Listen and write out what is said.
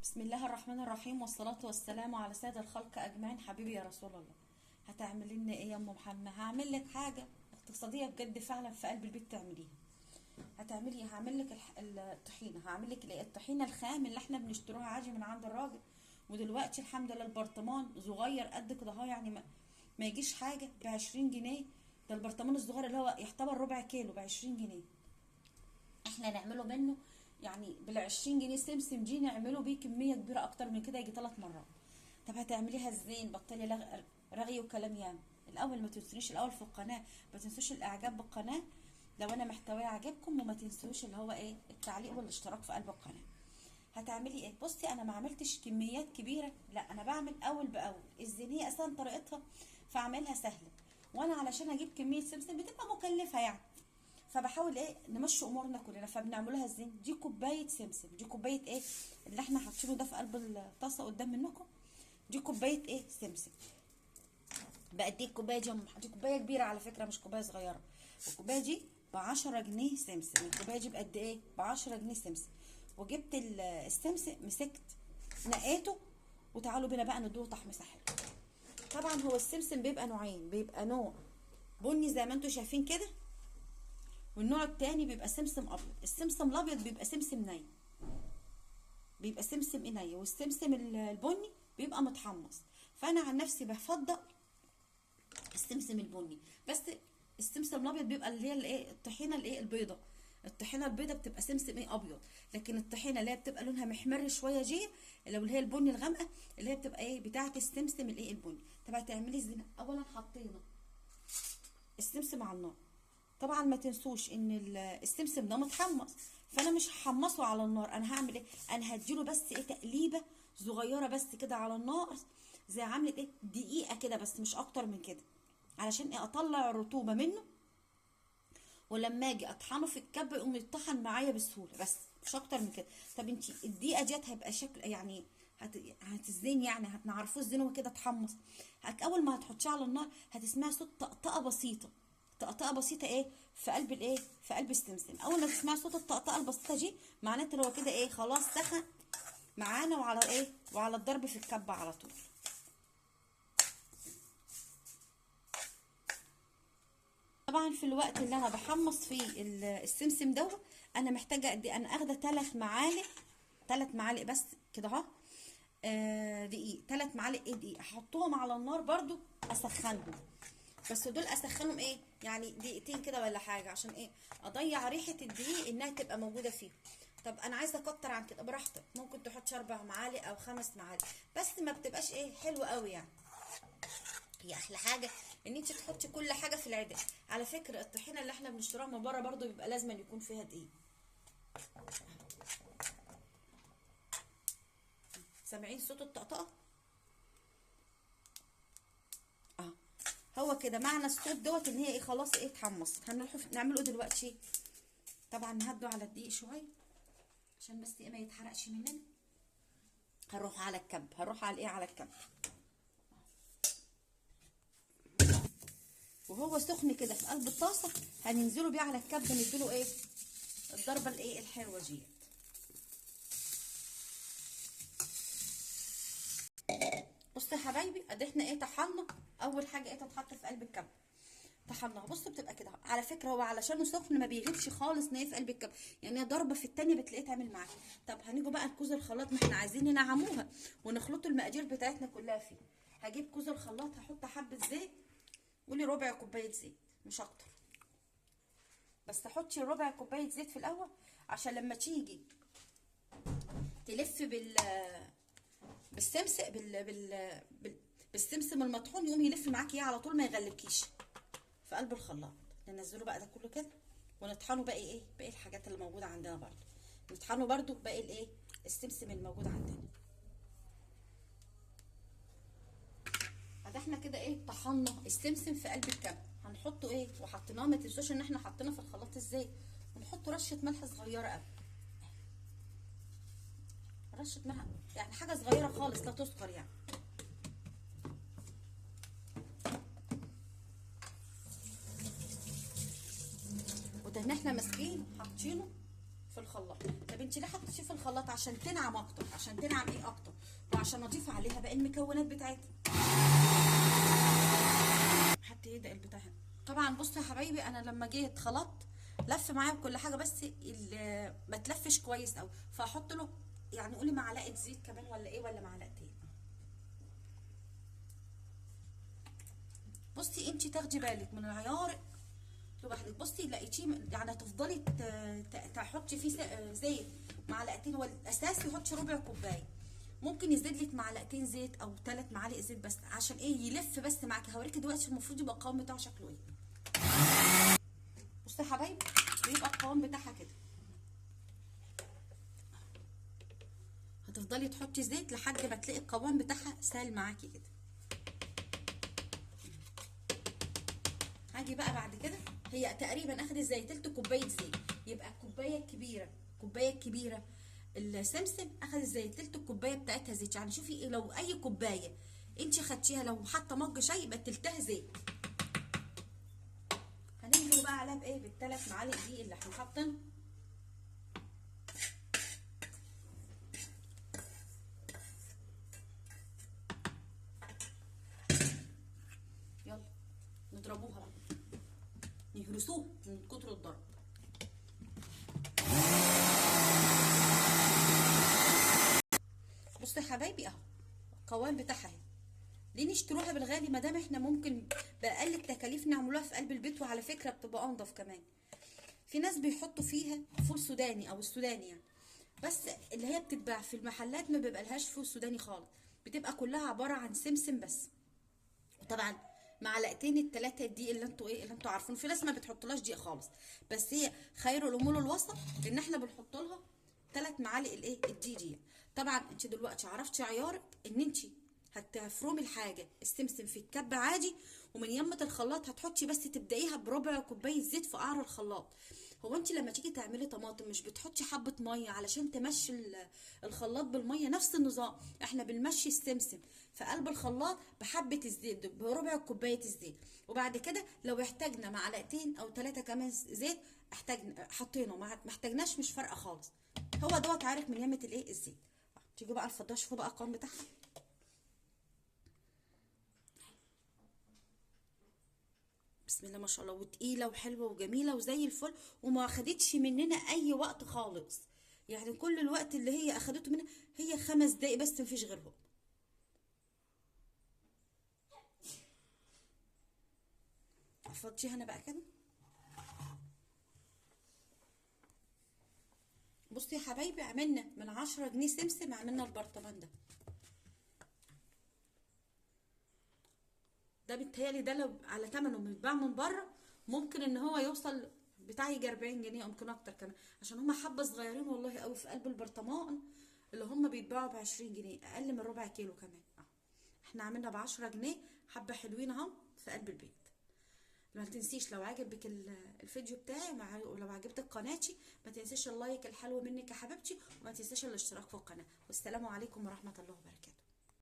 بسم الله الرحمن الرحيم، والصلاة والسلام على سيد الخلق أجمعين. حبيبي يا رسول الله، هتعملي لنا ايه يا ام محمد؟ هعمل لك حاجة اقتصادية بجد فعلا في قلب البيت تعمليها. هعمل لك الطحينة. هعمل لك الطحينة الخام اللي احنا بنشتروها عادي من عند الراجل. ودلوقتي الحمد لله البرطمان صغير قد كده اهو، يعني ما يجيش حاجة ب20 جنيه. ده البرطمان الصغير اللي هو يعتبر ربع كيلو ب20 جنيه. احنا نعمله منه يعني بال20 جنيه سمسم دي نعمله بيه كمية كبيرة اكتر من كده، يجي 3 مرات. طب هتعمليها ازاي؟ بطلي رغي وكلام ياما. الاول ما تنسونيش الاول في القناة، ما تنسوش الاعجاب بالقناة لو انا محتواه عجبكم، وما تنسوش اللي هو ايه التعليق والاشتراك في قلب القناة. هتعملي ايه؟ بصي انا ما عملتش كميات كبيرة، لا انا بعمل اول باول. الزينية اصلا طريقتها فاعملها سهلة، وانا علشان اجيب كمية سمسم بتبقى مكلفة يعني، فبحاول ايه نمشي امورنا كلنا. فبنعملها ازاي؟ دي كوبايه سمسم، دي كوبايه ايه اللي احنا حاطينه ده في قلب الطاسه قدام منكم. دي كوبايه ايه سمسم. بقد ايه الكوبايه دي؟ دي كوبايه كبيره على فكره، مش كوبايه صغيره. الكوبايه دي ب10 جنيه سمسم. الكوبايه دي بقد ايه؟ ب10 جنيه سمسم. وجبت السمسم، مسكت نقيته، وتعالوا بينا بقى ندوه تحميصه حلوه. طبعا هو السمسم بيبقى نوعين، بيبقى نوع بني زي ما انتم شايفين كده، والنوع التاني بيبقى سمسم ابيض. السمسم الابيض بيبقى سمسم ني، بيبقى سمسم ني، والسمسم البني بيبقى متحمص. فانا عن نفسي بفضل السمسم البني بس. السمسم الابيض بيبقى اللي هي الايه الطحينه الايه البيضه. الطحينه البيضه بتبقى سمسم ايه ابيض، لكن الطحينه اللي هي بتبقى لونها محمر شويه دي، لو اللي هي البني الغامقه اللي هي بتبقى ايه بتاعه السمسم الايه البني. طب هتعملي ازاي؟ اولا حطينا السمسم على النار. طبعا ما تنسوش ان السمسم ده متحمص، فانا مش هحمصه على النار. انا هعمل ايه؟ انا هديله بس ايه تقليبه صغيره بس كده على النار، زي عامله ايه دقيقه كده بس، مش اكتر من كده، علشان ايه اطلع الرطوبه منه، ولما اجي اطحنه في الكب يقوم يتطحن معايا بسهوله، بس مش اكتر من كده. طب انتي الدقيقه ديت هيبقى شكل يعني هتزين، يعني هتعرفوه الزين هو كده اتحمص. اول ما هتحطيه على النار هتسمعي صوت طقطقه بسيطه. طقطقه بسيطه ايه في قلب الايه في قلب السمسم. اول ما تسمعي صوت الطقطقه البسيطه دي معناته هو كده ايه خلاص سخن معانا، وعلى ايه وعلى الضرب في الكب على طول. طبعا في الوقت اللي انا بحمص فيه السمسم دوت، انا محتاجه قد ايه؟ انا اخده 3 معالق، 3 معالق بس كده اهو. دقيق، 3 معالق ايه دقيق، احطهم على النار برضو اسخنهم. بس دول اسخنهم ايه يعني دقيقتين كده ولا حاجه، عشان ايه اضيع ريحه الدقيق انها تبقى موجوده فيه. طب انا عايزه اكتر عن كده براحتك، ممكن تحطي 4 معالق او 5 معالق، بس ما بتبقاش ايه حلوه قوي يعني. هي احلى حاجه ان انت تحطي كل حاجه في العدل. على فكره الطحينه اللي احنا بنشتريها من بره برضو بيبقى لازم يكون فيها دقيق. سامعين صوت الطقطقه؟ اه، هو كده معنى الصوت دوت ان هي ايه خلاص ايه اتحمصت. هنروح نعمله دلوقتي. طبعا نهدوا على الدقيق شويه عشان بس ايه ما يتحرقش مننا. هنروح على الكب، هنروح على ايه على الكب، وهو سخن كده في قلب الطاسه هننزله بيه على الكب، نديله ايه الضربه الايه الحلوه دي. بصوا يا حبايبي، ادي احنا ايه طحنا. اول حاجه ايه تتحط في قلب الكب طحناها. بصوا بتبقى كده على فكره، هو علشانه سخن ما بيغيبش خالص نايه في قلب الكب، يعني ضربه في التانيه بتلاقيه اتعمل معاك. طب هنيجوا بقى لكوز الخلاط، ما احنا عايزين ننعموها ونخلطوا المقادير بتاعتنا كلها فيه. هجيب كوز الخلاط، هحط حبه زيت، قولي ربع كوبايه زيت مش اكتر، بس تحطي ربع كوبايه زيت في الاول عشان لما تيجي تلف بالسمسم بالسمسم المطحون يقوم يلف معاكي على طول، ما يغلبكيش في قلب الخلاط. ننزله بقى ده كله كده، ونطحنه باقي ايه باقي الحاجات اللي موجوده عندنا برده. نطحنه برده باقي الايه السمسم الموجود عندنا. احنا كده ايه طحنا السمسم في قلب الكب. هنحطه ايه وحطيناه، ما تنسوش ان احنا حطينا في الخلاط ازاي، ونحط رشه ملح صغيره قوي، رشه ملح يعني حاجه صغيره خالص لا تذكر يعني. وده ان احنا ماسكين حاطينه في الخلاط. طب انت ليه حطيتيه في الخلاط عشان تنعم اكتر، عشان تنعم ايه اكتر، وعشان اضيف عليها باقي المكونات بتاعتها. حتى يبدا البتاع هنا. طبعا بصوا يا حبايبي، انا لما جيت خلطت لف معايا بكل حاجه، بس ما تلفش كويس قوي، فاحط له يعني قولي معلقه زيت كمان ولا ايه، ولا معلقتين. بصي انت تاخدي بالك من العيار لوحدك. بصي لقيتيه يعني هتفضلي تحطي فيه زيت معلقتين، والاساسي حطي ربع كوبايه، ممكن يزيد لك معلقتين زيت او 3 معالق زيت، بس عشان ايه يلف بس معاكي. هوريكي دلوقتي المفروض يبقى القوام بتاعه شكله ايه. بصي يا حبايبي، بيبقى القوام بتاعها كده. هتفضلي تحطي زيت لحد ما تلاقي القوام بتاعها سال معاكي كده. هاجي بقى بعد كده، هي تقريبا اخدت زي تلت كوبايه زيت، يبقى الكوبايه الكبيره السمسم اخدت زي تلت الكوبايه بتاعتها زيت. يعني شوفي إيه، لو اي كوبايه انت خدتيها، لو حاطه مج شاي يبقى تلتها زيت. هننزل بقى عليها بايه، بالثلاث معالق دي اللي احنا حاطين. يلا نضربوها بقى، نهرسوه من كتر الضرب. بصوا يا حبايبي اهو القوام بتاعها اهي. ليه نشتروها بالغالي ما دام احنا ممكن باقل التكاليف نعملوها في قلب البيت، وعلى فكره بتبقى انضف كمان. في ناس بيحطوا فيها فول سوداني او السوداني يعني، بس اللي هي بتتباع في المحلات ما بيبقى لهاش فول سوداني خالص، بتبقى كلها عباره عن سمسم بس. وطبعا معلقتين التلاتة دي اللي انتوا ايه، اللي انتوا عارفين. في ناس ما بتحطلهاش دقيق خالص، بس هي خير الامور الوسط، ان احنا بنحط لها 3 معالق الايه الدقيق. طبعا انت دلوقتي عرفتي عيارك، ان انت هتفرمي الحاجه السمسم في الكب عادي، ومن يمه الخلاط هتحطي بس تبدايها بربع كوبايه زيت في قعر الخلاط. هو انت لما تيجي تعملي طماطم مش بتحطي حبه ميه علشان تمشي الخلاط بالميه؟ نفس النظام، احنا بنمشي السمسم في قلب الخلاط بحبه الزيت، بربع كوبايه الزيت. وبعد كده لو احتاجنا معلقتين او 3 كمان زيت احتاجنا حطينا، ما محتاجناش، مش فارقه خالص. هو دوت عارف من يمه الايه الزيت. تيجي بقى الفضايه، شوفوا بقى القوام بتاعها. بسم الله ما شاء الله، وتقيله وحلوه وجميله وزي الفل، وما اخدتش مننا اي وقت خالص. يعني كل الوقت اللي هي اخدته مننا هي 5 دقايق بس، مفيش غيرهم. افضيها انا بقى كده. بصوا يا حبايبي، عملنا من 10 جنيه سمسم، عملنا البرطمان ده. ده بيتهيألي ده لو على ثمنه بيتباع من بره ممكن ان هو يوصل بتاع يجي 40 جنيه او يمكن اكتر كمان، عشان هما حبه صغيرين والله قوي في قلب البرطمان، اللي هما بيتباعوا ب 20 جنيه، اقل من ربع كيلو كمان. احنا عملنا ب 10 جنيه، حبه حلوين اهو في قلب البيت. ما تنسيش لو عجبك الفيديو بتاعي، ولو عجبتك قناتي، ما تنسيش اللايك الحلو منك يا حبيبتي، وما تنسيش الاشتراك في القناه. والسلام عليكم ورحمه الله وبركاته.